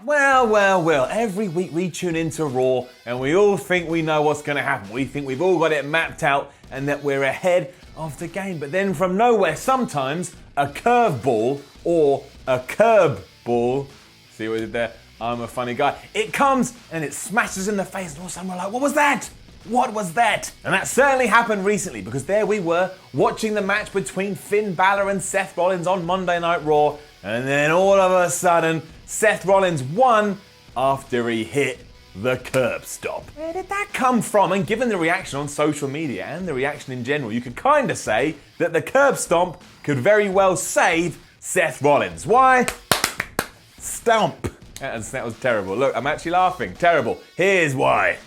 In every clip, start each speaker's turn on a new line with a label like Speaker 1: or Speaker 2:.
Speaker 1: Well. Every week we tune into Raw and we all think we know what's going to happen. We think we've all got it mapped out and that we're ahead of the game. But then from nowhere, sometimes a curveball or a curb ball, see what I did there? I'm a funny guy. It comes and it smashes in the face and all of a sudden we're like, what was that? What was that? And that certainly happened recently because there we were watching the match between Finn Balor and Seth Rollins on Monday Night Raw, and then all of a sudden Seth Rollins won after he hit the curb stomp. Where did that come from? And given the reaction on social media and the reaction in general, you could kind of say that the curb stomp could very well save Seth Rollins. Why? Stomp. That was terrible. Look, I'm actually laughing. Terrible. Here's why.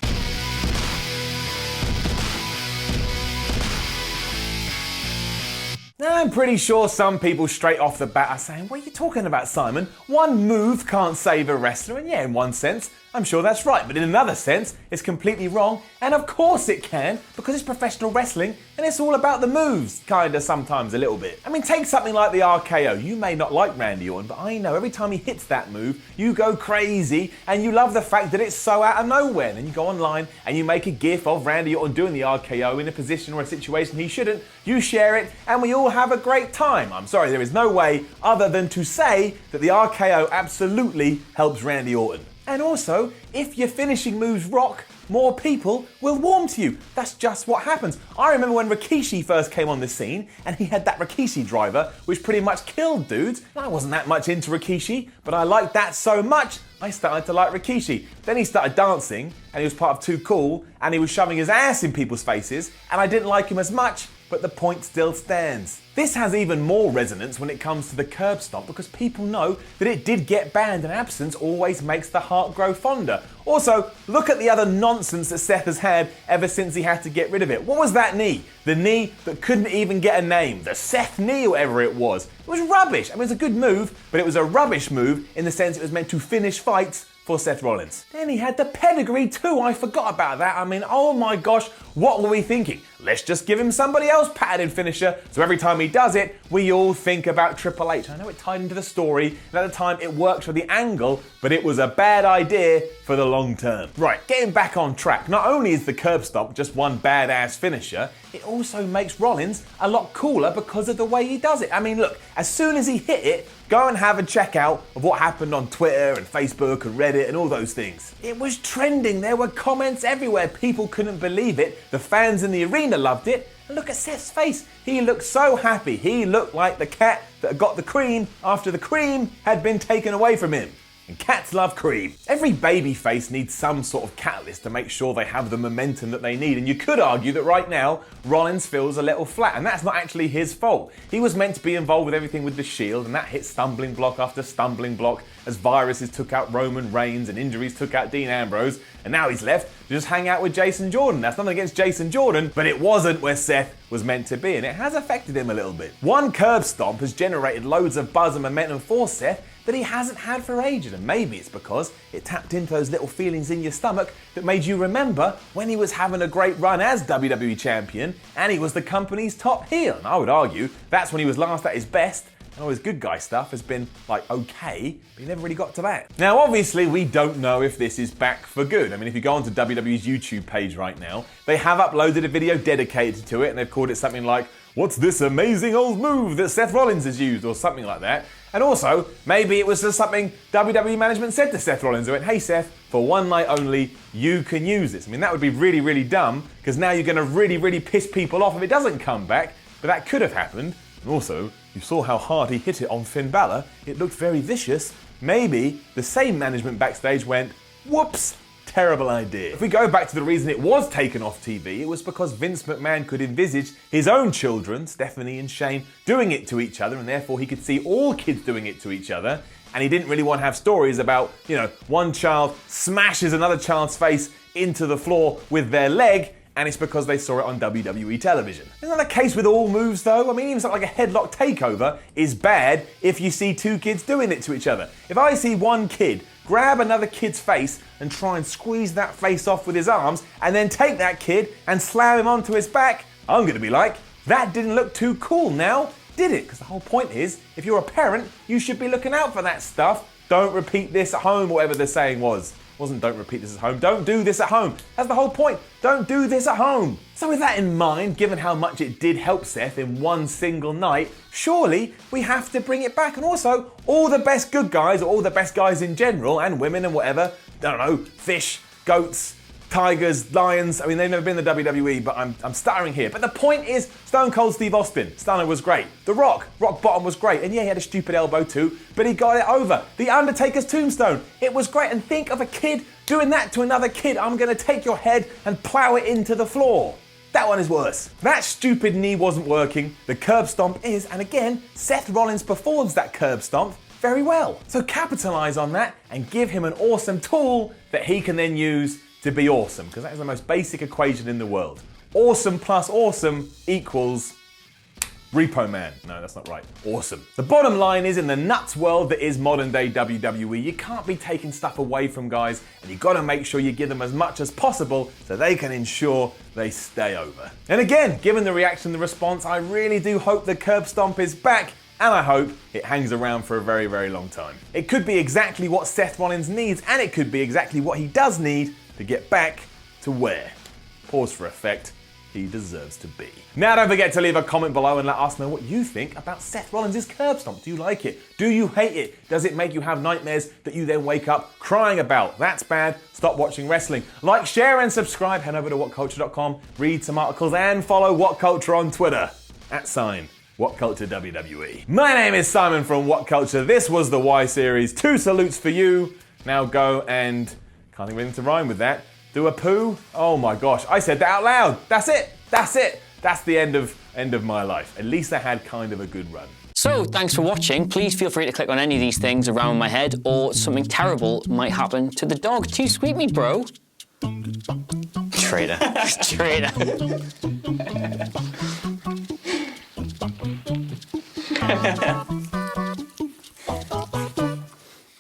Speaker 1: Now, I'm pretty sure some people straight off the bat are saying, what are you talking about, Simon? One move can't save a wrestler. And yeah, in one sense, I'm sure that's right. But in another sense, it's completely wrong. And of course it can, because it's professional wrestling and it's all about the moves, kinda sometimes a little bit. I mean, take something like the RKO. You may not like Randy Orton, but I know every time he hits that move, you go crazy and you love the fact that it's so out of nowhere. And then you go online and you make a gif of Randy Orton doing the RKO in a position or a situation he shouldn't. You share it and we all have a great time. I'm sorry, there is no way other than to say that the RKO absolutely helps Randy Orton. And also, if your finishing moves rock, more people will warm to you. That's just what happens. I remember when Rikishi first came on the scene and he had that Rikishi driver which pretty much killed dudes. I wasn't that much into Rikishi, but I liked that so much I started to like Rikishi. Then he started dancing and he was part of Too Cool and he was shoving his ass in people's faces and I didn't like him as much, but the point still stands. This has even more resonance when it comes to the curb stomp because people know that it did get banned and absence always makes the heart grow fonder. Also, look at the other nonsense that Seth has had ever since he had to get rid of it. What was that knee? The knee that couldn't even get a name. The Seth knee or whatever it was. It was rubbish. I mean, it was a good move, but it was a rubbish move in the sense it was meant to finish fights for Seth Rollins. Then he had the pedigree too. I forgot about that. I mean, oh my gosh, what were we thinking? Let's just give him somebody else patented finisher, so every time he does it, we all think about Triple H. I know it tied into the story, and at the time it worked for the angle, but it was a bad idea for the long term. Right, getting back on track, not only is the curb stomp just one badass finisher, it also makes Rollins a lot cooler because of the way he does it. I mean, look, as soon as he hit it, go and have a check out of what happened on Twitter and Facebook and Reddit and all those things. It was trending. There were comments everywhere. People couldn't believe it. The fans in the arena loved it. And look at Seth's face. He looked so happy. He looked like the cat that got the cream after the cream had been taken away from him. And cats love cream. Every baby face needs some sort of catalyst to make sure they have the momentum that they need. And you could argue that right now, Rollins feels a little flat. And that's not actually his fault. He was meant to be involved with everything with the Shield. And that hit stumbling block after stumbling block as viruses took out Roman Reigns and injuries took out Dean Ambrose. And now he's left to just hang out with Jason Jordan. That's nothing against Jason Jordan, but it wasn't where Seth was meant to be. And it has affected him a little bit. One curb stomp has generated loads of buzz and momentum for Seth that he hasn't had for ages. And maybe it's because it tapped into those little feelings in your stomach that made you remember when he was having a great run as WWE Champion and he was the company's top heel. And I would argue that's when he was last at his best. And all his good guy stuff has been like okay, but he never really got to that. Now obviously we don't know if this is back for good. I mean, if you go onto WWE's YouTube page right now, they have uploaded a video dedicated to it and they've called it something like, "What's this amazing old move that Seth Rollins has used?" or something like that. And also, maybe it was just something WWE management said to Seth Rollins. They went, "Hey Seth, for one night only, you can use this." I mean, that would be really, really dumb because now you're going to really, really piss people off if it doesn't come back. But that could have happened. And also, you saw how hard he hit it on Finn Balor. It looked very vicious. Maybe the same management backstage went, "Whoops, terrible idea." If we go back to the reason it was taken off TV, it was because Vince McMahon could envisage his own children, Stephanie and Shane, doing it to each other, and therefore he could see all kids doing it to each other. And he didn't really want to have stories about, one child smashes another child's face into the floor with their leg, and it's because they saw it on WWE television. Isn't that the case with all moves though? I mean, even something like a headlock takeover is bad if you see two kids doing it to each other. If I see one kid grab another kid's face and try and squeeze that face off with his arms, and then take that kid and slam him onto his back, I'm gonna be like, that didn't look too cool now, did it? Because the whole point is, if you're a parent, you should be looking out for that stuff, Don't repeat this at home, whatever the saying was. It wasn't don't repeat this at home, don't do this at home. That's the whole point. Don't do this at home. So with that in mind, given how much it did help Seth in one single night, surely we have to bring it back. And also, all the best good guys, or all the best guys in general, and women and whatever, I don't know, fish, goats, tigers, lions. I mean, they've never been in the WWE, but I'm stuttering here. But the point is, Stone Cold Steve Austin, Stunner was great. The Rock Bottom was great. And yeah, he had a stupid elbow too, but he got it over. The Undertaker's Tombstone, it was great. And think of a kid doing that to another kid. I'm gonna take your head and plow it into the floor. That one is worse. That stupid knee wasn't working. The curb stomp is, and again, Seth Rollins performs that curb stomp very well. So capitalize on that and give him an awesome tool that he can then use to be awesome, because that is the most basic equation in the world. Awesome plus awesome equals Repo Man. No, that's not right. Awesome. The bottom line is, in the nuts world that is modern day WWE, you can't be taking stuff away from guys, and you've got to make sure you give them as much as possible so they can ensure they stay over. And again, given the reaction, the response, I really do hope the curb stomp is back, and I hope it hangs around for a very, very long time. It could be exactly what Seth Rollins needs, and it could be exactly what he does need to get back to where, pause for effect, he deserves to be. Now don't forget to leave a comment below and let us know what you think about Seth Rollins' curb stomp. Do you like it? Do you hate it? Does it make you have nightmares that you then wake up crying about? That's bad. Stop watching wrestling. Like, share and subscribe. Head over to whatculture.com, read some articles and follow What Culture on Twitter @WhatCultureWWE. My name is Simon from What Culture. This was the Y Series. 2 salutes for you. Now go and, can't think of anything to rhyme with that. Do a poo? Oh my gosh, I said that out loud. That's it. That's it. That's the end of my life. At least I had kind of a good run.
Speaker 2: So, thanks for watching. Please feel free to click on any of these things around my head, or something terrible might happen to the dog. Too sweet me, bro. Traitor. Traitor.